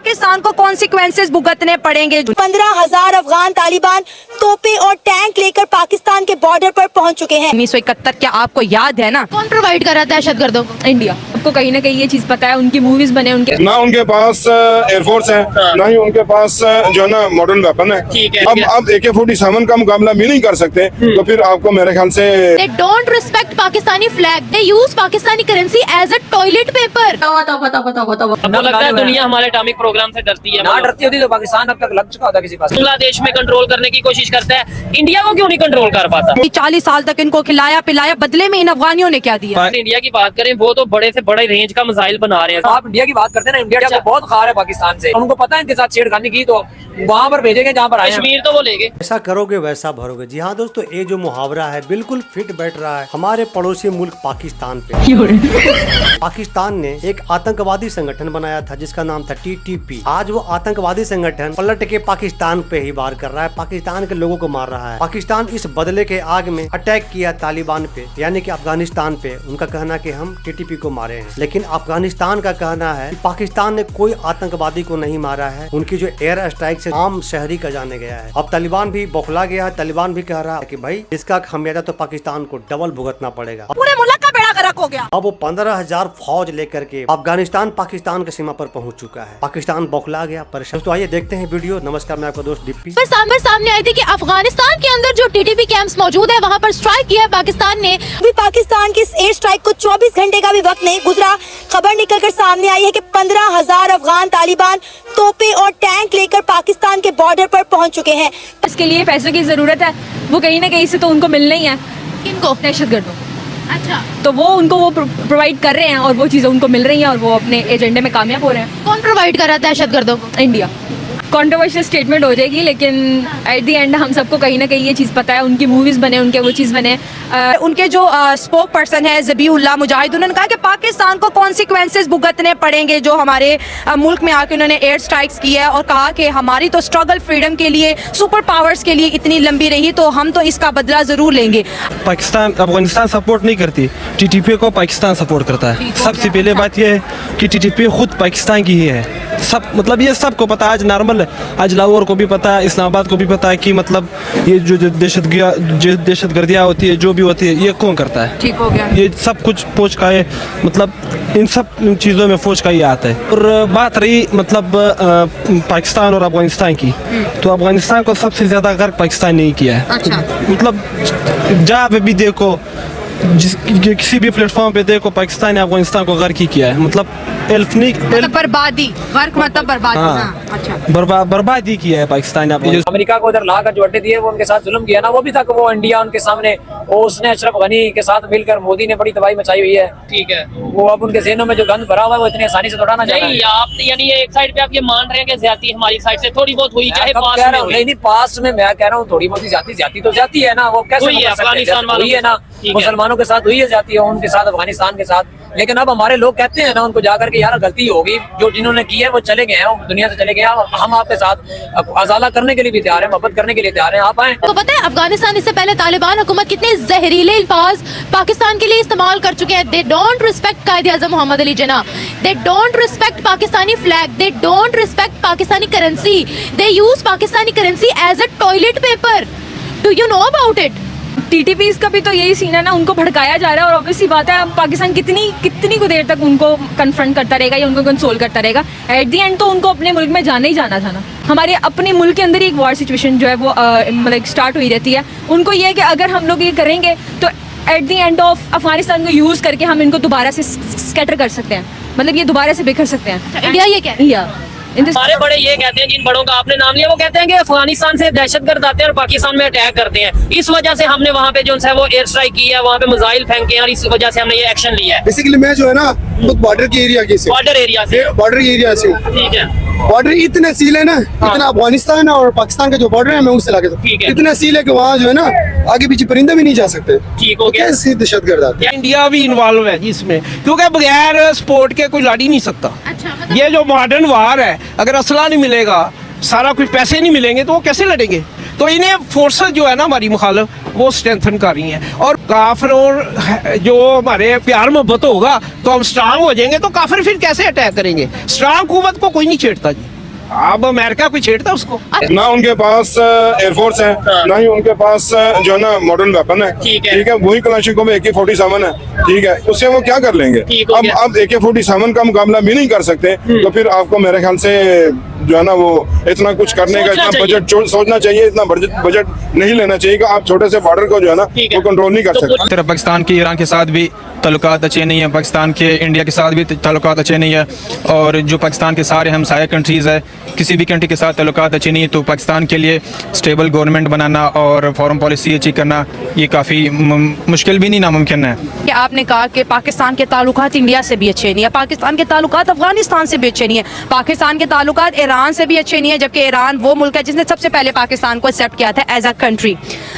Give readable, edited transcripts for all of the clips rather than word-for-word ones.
पाकिस्तान को कॉन्सिक्वेंसेस भुगतने पड़ेंगे। 15,000 अफगान तालिबान तोपे और टैंक लेकर पाकिस्तान के बॉर्डर पर पहुंच चुके हैं। 1971 क्या आपको याद है ना? कौन प्रोवाइड कर रहा था दहशतगर्दों को? इंडिया। आपको कहीं ना कहीं ये चीज पता है, उनकी मूवीज बने, उनके ना उनके पास एयरफोर्स है, ना ही उनके पास जो है ना मॉडर्न वेपन है। अब AK-47 का मुकाबला भी नहीं कर सकते, तो फिर आपको मेरे ख्याल से They don't respect Pakistani flag. They use Pakistani currency as a toilet paper. हमको लगता है दुनिया हमारे एटॉमिक प्रोग्राम से डरती है। ना डरती होती तो पाकिस्तान अब तक लग चुका होता किसी पास। बांग्लादेश में कंट्रोल करने की कोशिश करता है, इंडिया को क्यों नहीं कंट्रोल कर पाता? 40 साल तक इनको खिलाया पिलाया, बदले में इन अफगानियों ने क्या दिया? इंडिया की बात करें, वो तो बड़े से बड़े रेंज का मिसाइल बना रहे हैं। आप इंडिया की बात करते हैं ना, इंडिया को बहुत खार है पाकिस्तान से। उनको पता है इनके साथ छेड़खानी की तो वहाँ पर भेजेंगे जहाँ पर आए। कश्मीर तो वो लेंगे। ऐसा करोगे वैसा भरोगे। जी हाँ दोस्तों, ये जो मुहावरा है बिल्कुल फिट बैठ रहा है हमारे पड़ोसी मुल्क पाकिस्तान पे। पाकिस्तान ने एक आतंकवादी संगठन बनाया था जिसका नाम था TTP। आज वो आतंकवादी संगठन पलट के पाकिस्तान पे ही वार कर रहा है, पाकिस्तान के लोगों को मार रहा है। पाकिस्तान इस बदले के आग में अटैक किया तालिबान पे, यानी कि अफगानिस्तान पे। उनका कहना कि हम TTP को मारे हैं, लेकिन अफगानिस्तान का कहना है कि पाकिस्तान ने कोई आतंकवादी को नहीं मारा है। उनकी जो एयर स्ट्राइक से आम शहरी का जाने गया है। अब तालिबान भी बौखला गया है। तालिबान भी कह रहा है कि भाई इसका खमियाजा तो पाकिस्तान को डबल भुगतना पड़ेगा। पूरे मुल्क का बेड़ा गर्क हो गया। अब वो 15,000 फौज लेकर के अफगानिस्तान पाकिस्तान की सीमा पर पहुंच चुका है। पाकिस्तान बौखला गया, परेशान। तो आइए देखते हैं वीडियो। नमस्कार, मैं आपका दोस्त डिप्पी। पर सामने आई थी कि अफगानिस्तान के अंदर जो TTP कैंप्स मौजूद है वहाँ पर स्ट्राइक किया है पाकिस्तान ने। अभी पाकिस्तान की इस एयर स्ट्राइक को 24 घंटे का भी वक्त नहीं गुजरा, खबर निकलकर सामने आई है कि 15,000 अफगान तालिबान तोपे और टैंक लेकर पाकिस्तान के बॉर्डर पर पहुंच चुके हैं। इसके लिए पैसों की जरूरत है, वो कहीं ना कहीं से तो उनको मिलना ही है। किनको? दहशतगर्दों। अच्छा, तो वो उनको वो प्रोवाइड कर रहे हैं और वो चीज़ें उनको मिल रही हैं और वो अपने एजेंडे में कामयाब हो रहे हैं। कौन प्रोवाइड कर रहा था दहशतगर्दों को? इंडिया। कंट्रोवर्शियल स्टेटमेंट हो जाएगी, लेकिन एट द एंड हम सबको कहीं ना कहीं ये चीज़ पता है, उनकी मूवीज़ बने, उनके वो चीज़ बने। उनके जो स्पोक पर्सन है ज़बीहुल्लाह मुजाहिद, उन्होंने कहा कि पाकिस्तान को कॉन्सिक्वेंसेस भुगतने पड़ेंगे जो हमारे मुल्क में आके उन्होंने एयर स्ट्राइक्स की है, और कहा कि हमारी तो स्ट्रगल फ्रीडम के लिए, सुपर पावर्स के लिए इतनी लंबी रही, तो हम तो इसका बदला ज़रूर लेंगे। पाकिस्तान अफगानिस्तान सपोर्ट नहीं करती, TTP को पाकिस्तान सपोर्ट करता है। सबसे पहले बात यह है कि TTP खुद पाकिस्तान की ही है। सब मतलब ये सबको पता है, आज नॉर्मल है, आज लाहौर को भी पता है, इस्लामाबाद को भी पता है कि मतलब ये जो दहशतगर्दियाँ होती है, जो भी होती है, ये कौन करता है। ठीक हो गया। ये सब कुछ फौज का है, मतलब इन सब चीज़ों में फौज का ही आता है। और बात रही मतलब पाकिस्तान और अफगानिस्तान की, तो अफगानिस्तान को सबसे ज़्यादा गर्क पाकिस्तान ने ही किया है। अच्छा। मतलब जहाँ पे भी देखो, किसी भी प्लेटफॉर्म पे देखो, पाकिस्तान ने अफगानिस्तान को गर्क ही किया है। मतलब बर्बादी, गर्क मतलब बर्बादी। हाँ। अच्छा। बर्बादी किया है पाकिस्तान ने। अमेरिका को उधर ला कर जो अड्डे दिए, वो उनके साथ जुल्म किया ना, वो भी था कि वो इंडिया उनके सामने, वो उसने अशरफ गनी के साथ मिलकर मोदी ने बड़ी तबाही मचाई हुई है। ठीक है, वो अब उनके ज़हनों में जो गंद भरा हुआ है वो इतनी आसानी से तोड़ना नहीं। आप यानी एक साइड पे आप ये मान रहे हैं कि ज्यादती हमारी साइड से थोड़ी बहुत हुई, चाहे पास में हुई। नहीं, पास में मैं कह रहा हूँ थोड़ी बहुत ज्यादा तो जाती है ना, वो कैसे अफगानिस्तान हुई है ना, मुसलमानों के साथ हुई है, जाती है उनके साथ, अफगानिस्तान के साथ। लेकिन अब हमारे लोग कहते हैं ना उनको जाकर के, यार गलती होगी, जो जिन्होंने की है वो चले गए हैं, दुनिया से चले गए हैं, हम आपके साथ अजाला करने के लिए भी तैयार हैं, मोहब्बत करने के लिए तैयार हैं, आप आए। तो पता है अफगानिस्तान इससे पहले तालिबान हुकूमत कितने जहरीले अल्फाज पाकिस्तान के लिए इस्तेमाल कर चुके हैं। दे don't respect Quaid-e Azam Mohammad Ali Jinnah, they don't respect Pakistani flag, they don't respect Pakistani currency, they use Pakistani currency as a toilet paper. Do you know about it? TTPs का भी तो यही सीन है ना, उनको भड़काया जा रहा है, और ऑब्वियसली बात है पाकिस्तान कितनी को देर तक उनको कन्फ्रंट करता रहेगा या उनको कंसोल करता रहेगा। एट दी एंड तो उनको अपने मुल्क में जाना ही जाना था ना। हमारे अपने मुल्क के अंदर ही एक वॉर सिचुएशन जो है वो मतलब स्टार्ट हुई रहती है। उनको ये है कि अगर हम लोग ये करेंगे तो at the end of Afghanistan को यूज़ करके हम इनको दोबारा से स्कैटर कर सकते हैं, मतलब ये दोबारा से बिखर सकते हैं। इंडिया ये क्या है? हमारे बड़े ये कहते हैं, जिन बड़ों का आपने नाम लिया, वो कहते हैं कि अफगानिस्तान से दहशतगर्द आते हैं और पाकिस्तान में अटैक करते हैं, इस वजह से हमने वहाँ पे जो है वो एयर स्ट्राइक की है, वहाँ पे मिसाइल फेंके हैं, और इस वजह से हमने ये एक्शन लिया है। बेसिकली मैं जो है ना खुद बॉर्डर के एरिया से, बॉर्डर एरिया से। ठीक है। बॉर्डर इतने सील है ना, इतना अफगानिस्तान और पाकिस्तान का जो बॉर्डर है, मैं उससे लाके इतना सील है कि वहाँ जो है ना आगे पीछे परिंदे भी नहीं जा सकते। ठीक हो गया। दहशतगर्द आते हैं। इंडिया भी इन्वॉल्व है इसमें, क्योंकि बगैर सपोर्ट के कोई लड़ ही नहीं सकता। अच्छा, ये जो मॉडर्न वार है, अगर असला नहीं मिलेगा, सारा कुछ पैसे नहीं मिलेंगे, तो वो कैसे लड़ेंगे? तो इन्हें फोर्सेस जो है ना हमारी मुखालिफ, वो स्ट्रेंथन कर रही हैं। और काफिर और जो हमारे प्यार मोहब्बत होगा तो हम स्ट्रांग हो जाएंगे, तो काफिर फिर कैसे अटैक करेंगे? स्ट्रांग हुकूमत को कोई नहीं छेड़ता जी। अब अमेरिका कोई छेड़ता उसको? ना उनके पास एयरफोर्स है, ना ही उनके पास जो है ना मॉडर्न वेपन है। ठीक है। वही कलाशिनिकोव AK-47 है। ठीक है, उससे वो क्या कर लेंगे? ठीक हो गया। अब AK-47 का मुकाबला भी नहीं कर सकते, तो फिर आपको मेरे ख्याल से जो है ना वो इतना कुछ करने का सोचना इतना चाहिए। बजट सोचना चाहिए, इतना बजट नहीं लेना चाहिए कि आप छोटे से बॉर्डर को जो है ना ठीक है। वो कंट्रोल नहीं कर तो सकते। तरफ पाकिस्तान के ईरान के साथ भी ताल्लुकात अच्छे नहीं है, पाकिस्तान के इंडिया के साथ भी ताल्लुकात अच्छे नहीं है, और जो पाकिस्तान के सारे हमसाया कंट्रीज़ है किसी भी कंट्री के साथ ताल्लुकात अच्छे नहीं है, तो पाकिस्तान के लिए स्टेबल गवर्नमेंट बनाना और फॉरेन पॉलिसी अच्छी करना ये काफ़ी मुश्किल भी नहीं नामुमकिन है। कि आपने कहा कि पाकिस्तान के ताल्लुकात इंडिया से भी अच्छे नहीं है, पाकिस्तान के ताल्लुकात अफगानिस्तान से भी अच्छे नहीं है, पाकिस्तान के ताल्लुकात ईरान से भी अच्छे नहीं है, जबकि ईरान वो मुल्क है जिसने सबसे पहले पाकिस्तान को एक्सेप्ट किया था एज अ कंट्री।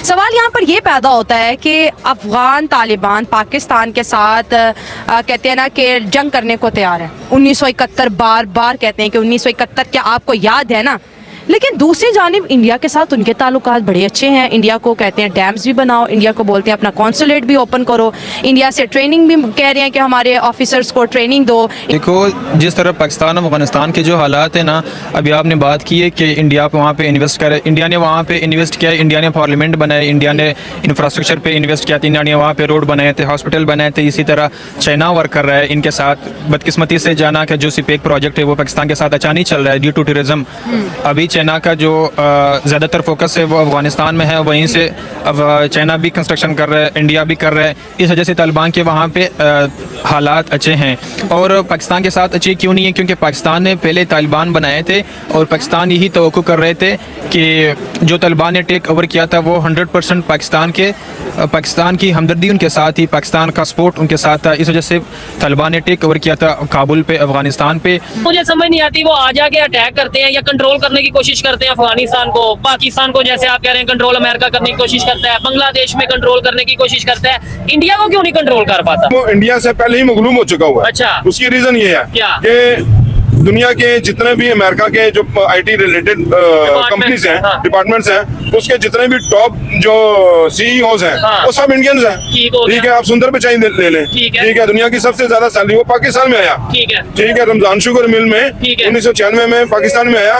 सवाल यहाँ पर ये पैदा होता है कि अफगान तालिबान पाकिस्तान के साथ कहते हैं ना कि जंग करने को तैयार है। 1971 बार बार कहते हैं कि 1971 क्या आपको याद है ना, लेकिन दूसरी जानिब इंडिया के साथ उनके ताल्लुकात बड़े अच्छे हैं। इंडिया को कहते हैं डैम्स भी बनाओ, इंडिया को बोलते हैं अपना कॉन्सुलेट भी ओपन करो, इंडिया से ट्रेनिंग भी कह रहे हैं कि हमारे ऑफिसर्स को ट्रेनिंग दो। देखो जिस तरह पाकिस्तान और अफगानिस्तान के जो हालात है ना, अभी आपने बात की है कि इंडिया पे वहाँ पे इन्वेस्ट करे, इंडिया ने वहाँ पे इन्वेस्ट किया, इंडिया ने पार्लियामेंट बनाए, इंडिया ने इंफ्रास्ट्रक्चर पे इन्वेस्ट किया, इंडिया ने वहाँ पे रोड बनाए थे, हॉस्पिटल बनाए थे। इसी तरह चाइना वर्क कर रहा है इनके साथ। बदकिस्मती से जाना का जो सिपेक प्रोजेक्ट है वो पाकिस्तान के साथ अच्छा नहीं चल रहा है ड्यू टू टूरिज्म। अभी चाइना का जो ज़्यादातर फोकस है वो अफगानिस्तान में है, वहीं से अब चाइना भी कंस्ट्रक्शन कर रहा है, इंडिया भी कर रहा है। इस वजह से तालिबान के वहाँ पे हालात अच्छे हैं। और पाकिस्तान के साथ अच्छे क्यों नहीं है? क्योंकि पाकिस्तान ने पहले तालिबान बनाए थे और पाकिस्तान यही तवक्को कर रहे थे कि जो तालिबान ने टेक ओवर किया था वो 100% पाकिस्तान की हमदर्दी उनके साथ ही, पाकिस्तान का सपोर्ट उनके साथ था। इस वजह से तालिबान ने टेक ओवर किया था काबुल पे, अफगानिस्तान पे। मुझे समझ नहीं आती वो आ जाके अटैक करते हैं या कंट्रोल करने की कोशिश करते हैं अफगानिस्तान को, पाकिस्तान को, जैसे आप कह रहे हैं कंट्रोल अमेरिका करने की कोशिश करता है, बांग्लादेश में कंट्रोल करने की कोशिश करता है, इंडिया को क्यों नहीं कंट्रोल कर पाता? वो इंडिया से पहले ही मगलूब हो चुका हुआ है। अच्छा। उसकी रीजन ये है क्या? कि दुनिया के जितने भी अमेरिका के जो IT रिलेटेड कंपनीज हैं, हाँ। डिपार्टमेंट्स हैं, उसके जितने भी टॉप जो CEOs हैं, हाँ। वो सब इंडियंस हैं। ठीक हो गया। ठीक है, आप सुंदर पिचाई ले लें। ठीक है। ठीक है, दुनिया की सबसे ज्यादा सैलरी वो पाकिस्तान में आया। ठीक है। ठीक है, रमजान शुगर मिल में ठीक है। 1996 में पाकिस्तान में आया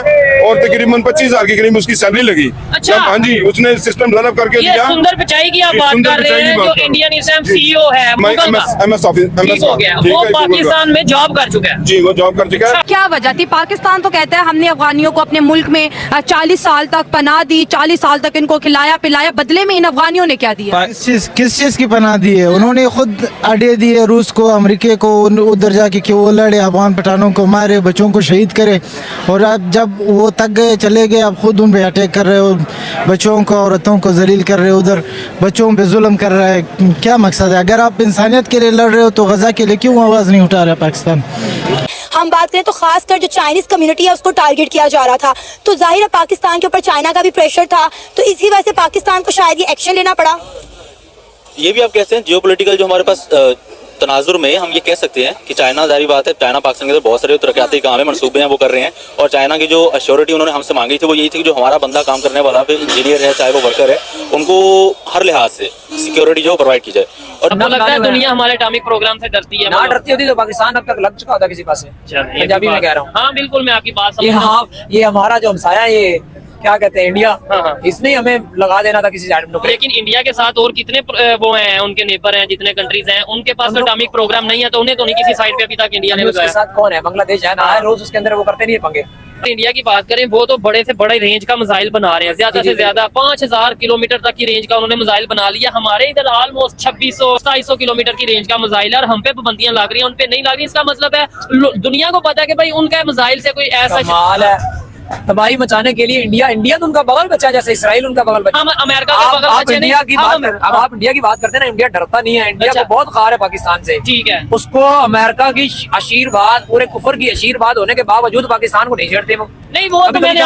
और तकरीबन 25,000 के करीब उसकी सैलरी लगी। अच्छा। हाँ जी, उसने सिस्टम डेवलप करके ये दिया। सुंदर पिचाई की आप जी, बात सुंदर कर रहे पिचाई की हैं, बात जो कर रहा हूँ। इंडियन इसम जी। CEO है मैं गूगल का। MS ऑफिस ठीक हो गया, वो पाकिस्तान में जॉब कर चुका है। जी, वो जॉब कर चुका है। क्या वजह थी? पाकिस्तान तो कहता है हमने अफगानियों को अपने मुल्क में 40 साल तक पनाह दी, 40 साल तक इनको खिलाया पिलाया, बदले में इन अफगानियों ने क्या दिया? किस चीज की पनाह दी है? उन्होंने खुद अड्डे दिए रूस को, अमेरिका को, उधर जाके कि वो लड़े, अफगान पठानों को मारे, बच्चों को शहीद करे, और अब जब वो तक गए चले गए, अब खुद उन पे अटैक कर रहे हो, बच्चों को औरतों को जलील कर रहे हो, उधर बच्चों पे जुल्म कर रहा है। क्या मकसद है? अगर आप इंसानियत के लिए लड़ रहे हो तो गजा के लिए क्यों आवाज़ नहीं उठा रहा पाकिस्तान? हम बात करें तो खासकर जो चाइनीज कम्युनिटी है उसको टारगेट किया जा रहा था, तो जाहिर है पाकिस्तान के ऊपर चाइना का भी प्रेशर था, तो इसी वजह से पाकिस्तान को शायद ये एक्शन लेना पड़ा। ये भी आप कहते हैं जियोपॉलिटिकल जो हमारे पास तनाजुर में हम ये कह सकते हैं कि चाइना, जारी बात है, चाइना पाकिस्तान के अंदर बहुत सारे तरक्याती काम है, मनसूबे हैं, वो कर रहे हैं। और चाइना की जो अश्योरिटी उन्होंने हमसे मांगी थी वो यही थी कि जो हमारा बंदा काम करने वाला है, इंजीनियर है चाहे वो वर्कर है, उनको हर लिहाज से सिक्योरिटी जो प्रोवाइड की जाए। और आपको लगता है दुनिया हमारे एटॉमिक प्रोग्राम से डरती है? ना डरती होती तो पाकिस्तान अब तक लग चुका होता किसी पास से। पंजाबी में कह रहा हूँ। हाँ बिल्कुल, मैं आपकी बात ये समझ हाँ, ये हमारा जो हमसाया है, ये क्या कहते हैं, इंडिया, हाँ। इसने ही हमें लगा देना था किसी साइड में। लेकिन इंडिया के साथ और कितने वो हैं, उनके नेबर हैं, जितने कंट्रीज हैं, उनके पास तो एटॉमिक प्रोग्राम नहीं है, तो उन्हें तो नहीं किसी साइड पे अभी तक इंडिया ने उसके लगाया। साथ कौन है? बांग्लादेश है ना, है रोज उसके अंदर, वो करते नहीं है पंगे। इंडिया की बात करें, वो तो बड़े से बड़े रेंज का मिसाइल बना रहे हैं, ज्यादा से ज्यादा 5000 किलोमीटर तक की रेंज का उन्होंने मिसाइल बना लिया। हमारे इधर ऑलमोस्ट 2600-2700 किलोमीटर की रेंज का मिसाइल है और हम पे पाबंदियां लग रही हैं, उन पे नहीं लग रही। इसका मतलब है दुनिया को पता है कि भाई उनका मिसाइल से कोई ऐसा कमाल है, तबाही मचाने के लिए इंडिया तो उनका बगल बच्चा, जैसे इसराइल उनका बगल बच्चा। हम अमेरिका का बगल बच्चे नहीं। अब आप इंडिया की बात करते हैं ना, इंडिया डरता नहीं है, इंडिया को बहुत खार है पाकिस्तान से। ठीक है, उसको अमेरिका की आशीर्वाद, पूरे कुफर की आशीर्वाद होने के बावजूद पाकिस्तान को नहीं छेड़ते वो। नहीं, वो तो मैंने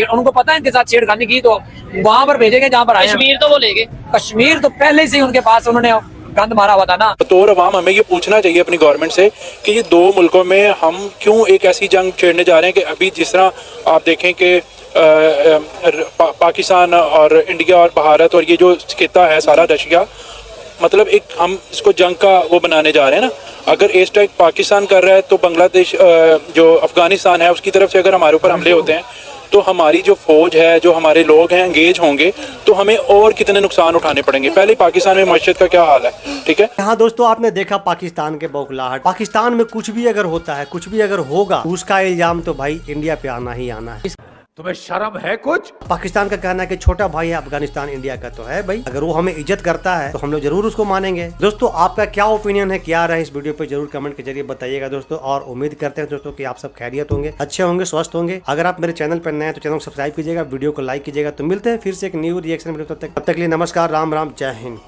उनको पता है इनके साथ छेड़खानी की तो वहाँ पर भेजेंगे जहाँ पर आए। कश्मीर तो वो ले गए, कश्मीर तो पहले से ही उनके पास उन्होंने गंद मारा हुआ था ना। तो अवाम हमें ये पूछना चाहिए अपनी गवर्नमेंट से कि ये दो मुल्कों में हम क्यों एक ऐसी जंग छेड़ने जा रहे हैं कि अभी जिस तरह आप देखें कि पाकिस्तान और इंडिया और भारत और ये जो खिता है सारा रशिया, मतलब एक हम इसको जंग का वो बनाने जा रहे हैं ना। अगर एयर स्ट्राइक पाकिस्तान कर रहा है तो बांग्लादेश जो अफगानिस्तान है उसकी तरफ से अगर हमारे ऊपर हमले होते हैं तो हमारी जो फौज है, जो हमारे लोग हैं एंगेज होंगे तो हमें और कितने नुकसान उठाने पड़ेंगे। पहले पाकिस्तान में मस्जिद का क्या हाल है, ठीक है। यहाँ दोस्तों आपने देखा पाकिस्तान के बौखलाहट। पाकिस्तान में कुछ भी अगर होता है, कुछ भी अगर होगा, उसका इल्जाम तो भाई इंडिया पे आना ही आना है। तुम्हें शर्म है कुछ? पाकिस्तान का कहना है कि छोटा भाई है अफगानिस्तान इंडिया का, तो है भाई। अगर वो हमें इज्जत करता है तो हम लोग जरूर उसको मानेंगे। दोस्तों आपका क्या ओपिनियन है, क्या रहा इस वीडियो पे जरूर कमेंट के जरिए बताइएगा दोस्तों। और उम्मीद करते हैं दोस्तों कि आप सब खैरियत होंगे, अच्छे होंगे, स्वस्थ होंगे। अगर आप मेरे चैनल पर नए हैं तो चैनल को सब्सक्राइब कीजिएगा, वीडियो को लाइक कीजिएगा। तो मिलते हैं फिर से एक न्यू रिएक्शन वीडियो। तब तक के लिए नमस्कार, राम राम, जय हिंद।